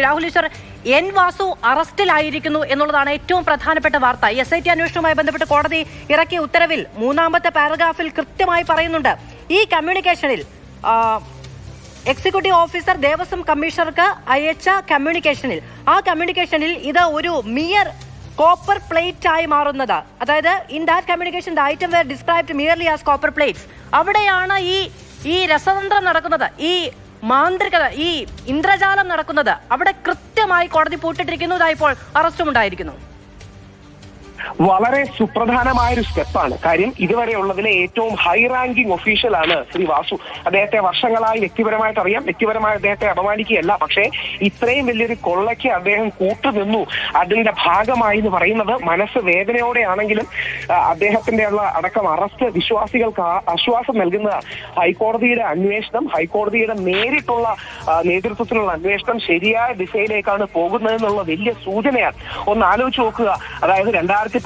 Rahul Easwar, N Vasu അറസ്റ്റിലായിരിക്കുന്നു എന്നുള്ളതാണ് ഏറ്റവും പ്രധാനപ്പെട്ട വാർത്ത. SIT അന്വേഷണവുമായി ബന്ധപ്പെട്ട് കോടതി ഇറക്കിയ ഉത്തരവിൽ 3-ാമത്തെ പാരഗ്രാഫിൽ കൃത്യമായി പറയുന്നുണ്ട്, ഈ കമ്മ്യൂണിക്കേഷനിൽ എക്സിക്യൂട്ടീവ് ഓഫീസർ ദേവസ്വം കമ്മീഷണർക്ക് അയച്ച ആ കമ്മ്യൂണിക്കേഷനിൽ ഇത് ഒരു മിയർ കോപ്പർ പ്ലേറ്റ് ആയി മാറുന്നത്, അതായത് in that communication the item were described merely as copper plates. അവിടെയാണ് ഈ രസതന്ത്രം നടക്കുന്നത്, ഈ മാന്ത്രികത, ഈ ഇന്ദ്രജാലം നടക്കുന്നത്. അവിടെ കൃത്യമായി കോടതി പൂട്ടിട്ടിരിക്കുന്നു. ഇതായപ്പോൾ അറസ്റ്റും ഉണ്ടായിരിക്കുന്നു. വളരെ സുപ്രധാനമായൊരു സ്റ്റെപ്പാണ്. കാര്യം ഇതുവരെ ഉള്ളതിലെ ഏറ്റവും ഹൈ റാങ്കിങ് ഒഫീഷ്യലാണ് ശ്രീ വാസു. അദ്ദേഹത്തെ വർഷങ്ങളായി വ്യക്തിപരമായിട്ട് അറിയാം. വ്യക്തിപരമായി അദ്ദേഹത്തെ അപമാനിക്കുകയല്ല, പക്ഷേ ഇത്രയും വലിയൊരു കൊള്ളയ്ക്ക് അദ്ദേഹം കൂട്ടുനിന്നു. അതിന്റെ ഭാഗമായി എന്ന് പറയുന്നത് മനസ്സ് വേദനയോടെയാണെങ്കിലും അദ്ദേഹത്തിന്റെ അടക്കം അറസ്റ്റ് വിശ്വാസികൾക്ക് ആശ്വാസം നൽകുന്ന ഹൈക്കോടതിയുടെ അന്വേഷണം, ഹൈക്കോടതിയുടെ നേരിട്ടുള്ള നേതൃത്വത്തിലുള്ള അന്വേഷണം ശരിയായ ദിശയിലേക്കാണ് പോകുന്നതെന്നുള്ള വലിയ സൂചനയാണ്. ഒന്ന് ആലോചിച്ച് നോക്കുക. അതായത് 2019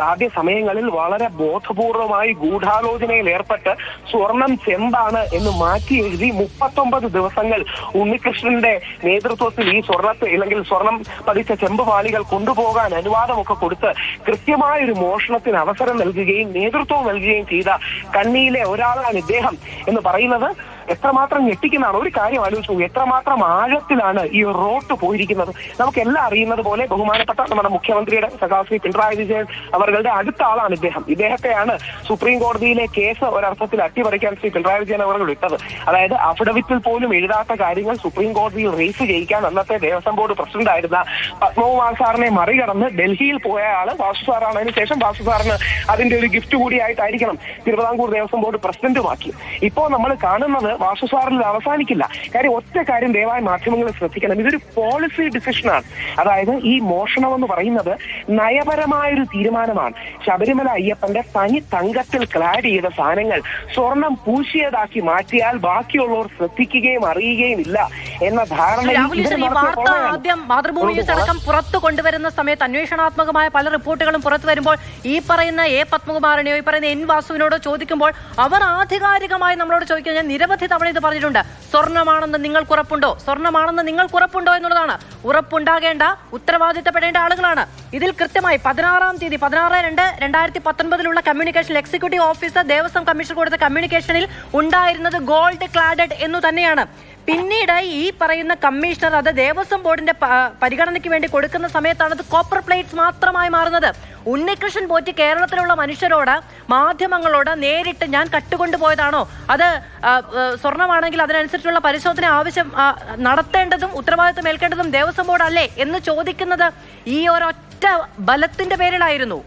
ആദ്യ സമയങ്ങളിൽ വളരെ ബോധപൂർവമായി ഗൂഢാലോചനയിൽ ഏർപ്പെട്ട് സ്വർണം ചെമ്പാണ് എന്ന് മാറ്റി എഴുതി 39 ദിവസങ്ങൾ ഉണ്ണികൃഷ്ണന്റെ നേതൃത്വത്തിൽ ഈ സ്വർണം പതിച്ച ചെമ്പ് പാളികൾ കൊണ്ടുപോകാൻ അനുവാദമൊക്കെ കൊടുത്ത് കൃത്യമായൊരു മോഷണത്തിന് അവസരം നൽകുകയും നേതൃത്വം നൽകുകയും ചെയ്ത കണ്ണിയിലെ ഒരാളാണ് ഇദ്ദേഹം എന്ന് പറയുന്നത് എത്രമാത്രം ഞെട്ടിക്കുന്നതാണ്. ഒരു കാര്യം ആലോചിച്ചു, എത്രമാത്രം ആഴത്തിലാണ് ഈ റോട്ട് പോയിരിക്കുന്നത്. നമുക്കെല്ലാം അറിയുന്നത് പോലെ ബഹുമാനപ്പെട്ട നമ്മുടെ മുഖ്യമന്ത്രിയുടെ ശ്രീ പിണറായി വിജയൻ അവരുടെ അടുത്ത ആളാണ് ഇദ്ദേഹം. ഇദ്ദേഹത്തെയാണ് സുപ്രീം കോടതിയിലെ കേസ് ഒരർത്ഥത്തിൽ അട്ടിമറിക്കാൻ ശ്രീ പിണറായി വിജയൻ അവർ ഇട്ടത്. അതായത് അഫിഡവിറ്റിൽ പോലും എഴുതാത്ത കാര്യങ്ങൾ സുപ്രീം കോടതിയിൽ റേസ് ചെയ്യിക്കാൻ അന്നത്തെ ദേവസ്വം ബോർഡ് പ്രസിഡന്റ് ആയിരുന്ന പത്മകുമാർ സാറിനെ മറികടന്ന് ഡൽഹിയിൽ പോയ ആള് വാസു സാറാണ്. അതിനുശേഷം വാസു സാറിന് അതിന്റെ ഒരു ഗിഫ്റ്റ് കൂടിയായിട്ടായിരിക്കണം തിരുവിതാംകൂർ ദേവസ്വം ബോർഡ് പ്രസിഡന്റുമാക്കി. ഇപ്പോൾ നമ്മൾ കാണുന്നത് വാസു സാറിൽ അവസാനിക്കില്ല. കാര്യം ഒറ്റ കാര്യം ദയവായി മാധ്യമങ്ങൾ ശ്രദ്ധിക്കണം, ഇതൊരു പോളിസി ഡിസിഷനാണ്. അതായത് ഈ മോഷണം എന്ന് പറയുന്നത് നയപരമായൊരു തീരുമാനമാണ്. ശബരിമല അയ്യപ്പന്റെ തനി തങ്കത്തിൽ ക്ലാഡ് ചെയ്ത സാധനങ്ങൾ സ്വർണം പൂശിയതാക്കി മാറ്റിയാൽ ബാക്കിയുള്ളവർ ശ്രദ്ധിക്കുകയും അറിയുകയും ഇല്ല എന്ന ധാരണ ആദ്യം മാതൃഭൂമി ന്യൂസ് അടക്കം പുറത്തു കൊണ്ടുവരുന്ന സമയത്ത് അന്വേഷണാത്മകമായ പല റിപ്പോർട്ടുകളും പുറത്തു വരുമ്പോൾ ഈ പറയുന്ന പത്മകുമാറിനെയോ ഈ പറയുന്ന എൻ വാസുവിനോടോ ചോദിക്കുമ്പോൾ അവർ ആധികാരികമായി നമ്മളോട് ചോദിക്കാൻ ഞാൻ നിരവധി തവണ ഇത് പറഞ്ഞിട്ടുണ്ട്, സ്വർണ്ണമാണെന്ന് നിങ്ങൾക്ക് ഉറപ്പുണ്ടോ എന്നുള്ളതാണ്. ഉറപ്പുണ്ടാകേണ്ട, ഉത്തരവാദിത്തപ്പെടേണ്ട ആളുകളാണ്. ഇതിൽ കൃത്യമായി 16/2/2019 communication executive officer Devaswom commissioner കൊടുത്ത കമ്മ്യൂണിക്കേഷനിൽ ഉണ്ടായിരുന്നത് ഗോൾഡ് ക്ലാഡഡ് എന്നു തന്നെയാണ്. പിന്നീട് ഈ പറയുന്ന കമ്മീഷണർ അത് ദേവസ്വം ബോർഡിന്റെ പരിഗണനയ്ക്ക് വേണ്ടി കൊടുക്കുന്ന സമയത്താണ് അത് കോപ്പർ പ്ലേറ്റ്സ് മാത്രമായി മാറുന്നത്. ഉണ്ണികൃഷ്ണൻ പോറ്റി കേരളത്തിലുള്ള മനുഷ്യരോട്, മാധ്യമങ്ങളോട് നേരിട്ട് ഞാൻ കട്ടുകൊണ്ടുപോയതാണോ, അത് സ്വർണമാണെങ്കിൽ അതിനനുസരിച്ചുള്ള പരിശോധന നടത്തേണ്ടതും ഉത്തരവാദിത്വം ഏൽക്കേണ്ടതും ദേവസ്വം ബോർഡ് അല്ലേ എന്ന് ചോദിക്കുന്നത് ഈ ഒരൊറ്റ ബലത്തിന്റെ പേരിലായിരുന്നു.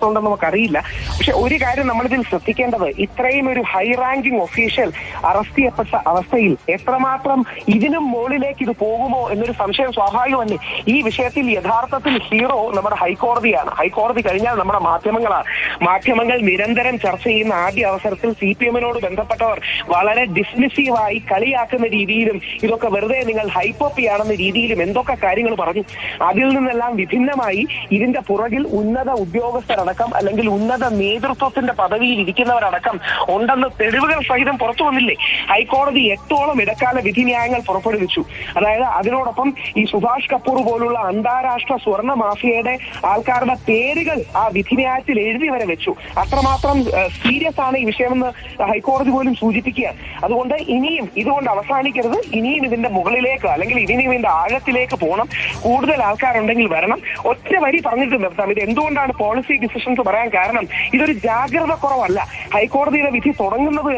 ണ്ടെന്ന് നമുക്കറിയില്ല. പക്ഷെ ഒരു കാര്യം നമ്മളിതിൽ ശ്രദ്ധിക്കേണ്ടത്, ഇത്രയും ഒരു ഹൈ റാങ്കിങ് ഒഫീഷ്യൽ അറസ്റ്റ് ചെയ്യപ്പെട്ട അവസ്ഥയിൽ എത്രമാത്രം ഇതിനും മുകളിലേക്ക് ഇത് പോകുമോ എന്നൊരു സംശയം സ്വാഭാവികമല്ലേ. ഈ വിഷയത്തിൽ യഥാർത്ഥത്തിൽ ഹീറോ നമ്മുടെ ഹൈക്കോടതിയാണ്. ഹൈക്കോടതി കഴിഞ്ഞാൽ നമ്മുടെ മാധ്യമങ്ങളാണ്. മാധ്യമങ്ങൾ നിരന്തരം ചർച്ച ചെയ്യുന്ന ആദ്യ അവസരത്തിൽ CPM-നോട് ബന്ധപ്പെട്ടവർ വളരെ ഡിസ്മിസീവായി കളിയാക്കുന്ന രീതിയിലും ഇതൊക്കെ വെറുതെ നിങ്ങൾ ഹൈപ്പോപ്പിയാണെന്ന രീതിയിലും എന്തൊക്കെ കാര്യങ്ങൾ പറഞ്ഞു. അതിൽ നിന്നെല്ലാം വിഭിന്നമായി ഇതിന്റെ പുറകിൽ ഉന്നത ഉദ്യോഗസ്ഥരടക്കം അല്ലെങ്കിൽ ഉന്നത നേതൃത്വത്തിന്റെ പദവിയിൽ ഇരിക്കുന്നവരടക്കം ഉണ്ടെന്ന് തെളിവുകൾ സഹിതം പുറത്തു വന്നില്ലേ. ഹൈക്കോടതി 8ഓളം ഇടക്കാല വിധിന്യായങ്ങൾ പുറപ്പെടുവിച്ചു. അതായത് അതിനോടൊപ്പം ഈ സുഭാഷ് കപൂർ പോലുള്ള അന്താരാഷ്ട്ര സ്വർണ്ണ മാഫിയയുടെ ആൾക്കാരുടെ പേരുകൾ ആ വിധിന്യായത്തിൽ എഴുതി വരെ വെച്ചു. അത്രമാത്രം സീരിയസ് ആണ് ഈ വിഷയമെന്ന് ഹൈക്കോടതി പോലും സൂചിപ്പിക്കുകയാണ്. അതുകൊണ്ട് ഇനിയും ഇതുകൊണ്ട് അവസാനിക്കരുത്. ഇനിയും ഇതിന്റെ മുകളിലേക്ക് അല്ലെങ്കിൽ ഇനിയും ഇതിന്റെ ആഴത്തിലേക്ക് പോകണം. കൂടുതൽ ആൾക്കാരുണ്ടെങ്കിൽ വരണം. ഒറ്റ വരി പറഞ്ഞിട്ട് നിർത്താം. ഇത് എന്തുകൊണ്ടാണ് പോളിസി ഡിസിഷൻസ് പറയാൻ കാരണം, ഇതൊരു ജാഗ്രത കുറവല്ല. ഹൈക്കോടതിയുടെ വിധി തുടങ്ങുന്നത്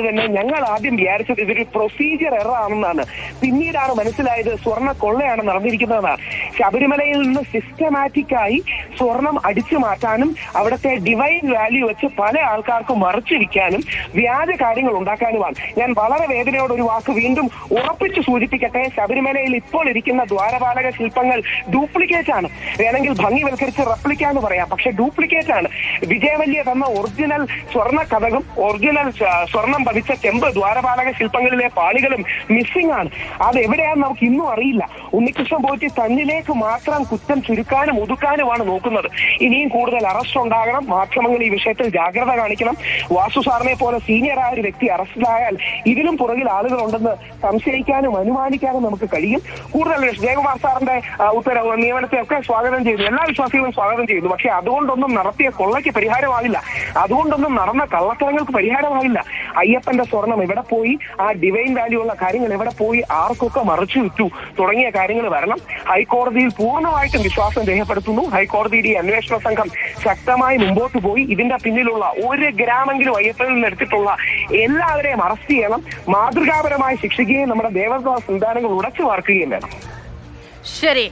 തന്നെ ഞങ്ങൾ ആദ്യം വിചാരിച്ചത് ഇതൊരു പ്രൊസീജിയർ എറർ ആണെന്നാണ്. പിന്നീടാണ് മനസ്സിലായത് സ്വർണ്ണ കൊള്ളയാണ് നടന്നിരിക്കുന്നതെന്നാണ്. ശബരിമലയിൽ നിന്ന് സിസ്റ്റമാറ്റിക്കായി സ്വർണം അടിച്ചു മാറ്റാനും അവിടുത്തെ ഡിവൈൻ വാല്യൂ വെച്ച് പല ആൾക്കാർക്കും മറിച്ചു വിൽക്കാനും വ്യാജ കാര്യങ്ങൾ ഉണ്ടാക്കാനുമാണ്. ഞാൻ വളരെ വേദനയോട് ഒരു വാക്ക് വീണ്ടും ഉറപ്പിച്ച് സൂചിപ്പിക്കട്ടെ, ശബരിമലയിൽ ഇപ്പോൾ ഇരിക്കുന്ന ദ്വാരപാലക ശില്പങ്ങൾ ഡ്യൂപ്ലിക്കേറ്റ് ആണ്. വേണമെങ്കിൽ ഭംഗിവൽക്കരിച്ച് റെപ്ലിക്ക എന്ന് പറയാം, പക്ഷെ ഡ്യൂപ്ലിക്കേറ്റ് ആണ്. വിജയവല്യ തന്ന ഒറിജിനൽ സ്വർണ്ണ കഥകും ഒറിജിനൽ സ്വർണം പതിച്ച ചെമ്പ് ദ്വാരപാലക ശില്പങ്ങളിലെ പാളികളും മിസ്സിംഗ് ആണ്. അത് എവിടെയാണെന്ന് നമുക്ക് ഇന്നും അറിയില്ല. ഉണ്ണികൃഷ്ണൻ പോറ്റി തന്നിലേക്ക് മാത്രം കുറ്റം ചുരുക്കാനും ഒതുക്കാനുമാണ് നോക്കുന്നത്. നടക്കുന്നത്. ഇനിയും കൂടുതൽ അറസ്റ്റ് ഉണ്ടാകണം. മാധ്യമങ്ങൾ ഈ വിഷയത്തിൽ ജാഗ്രത കാണിക്കണം. വാസു സാറിനെ പോലെ സീനിയറായ ഒരു വ്യക്തി അറസ്റ്റിലായാൽ ഇതിലും പുറകിൽ ആളുകളുണ്ടെന്ന് സംശയിക്കാനും അനുമാനിക്കാനും നമുക്ക് കഴിയും. കൂടുതൽ ജയകുമാർ സാറിന്റെ ഉത്തരവ് നിയമനത്തെ ഒക്കെ സ്വാഗതം ചെയ്തു, എല്ലാ വിശ്വാസികളും സ്വാഗതം ചെയ്തു. പക്ഷെ അതുകൊണ്ടൊന്നും നടത്തിയ കൊള്ളയ്ക്ക് പരിഹാരമാവില്ല, അതുകൊണ്ടൊന്നും നടന്ന കള്ളത്തരങ്ങൾക്ക് പരിഹാരമാവില്ല. അയ്യപ്പന്റെ സ്വർണം എവിടെ പോയി, ആ ഡിവൈൻ വാല്യൂ ഉള്ള കാര്യങ്ങൾ എവിടെ പോയി, ആർക്കൊക്കെ മറിച്ചു വിറ്റു തുടങ്ങിയ കാര്യങ്ങൾ വരണം. ഹൈക്കോടതിയിൽ പൂർണ്ണമായിട്ടും വിശ്വാസം രേഖപ്പെടുത്തുന്നു. ഹൈക്കോടതിയുടെ ഈ അന്വേഷണ സംഘം ശക്തമായി മുമ്പോട്ട് പോയി ഇതിന്റെ പിന്നിലുള്ള 1 ഗ്രാമെങ്കിലും അയ്യപ്പനിൽ നിന്ന് എടുത്തിട്ടുള്ള എല്ലാവരെയും അറസ്റ്റ് ചെയ്യണം. മാതൃകാപരമായി ശിക്ഷിക്കുകയും നമ്മുടെ ദേവസ്വം സംവിധാനങ്ങൾ ഉടച്ചു വാർക്കുകയും വേണം. ശരി.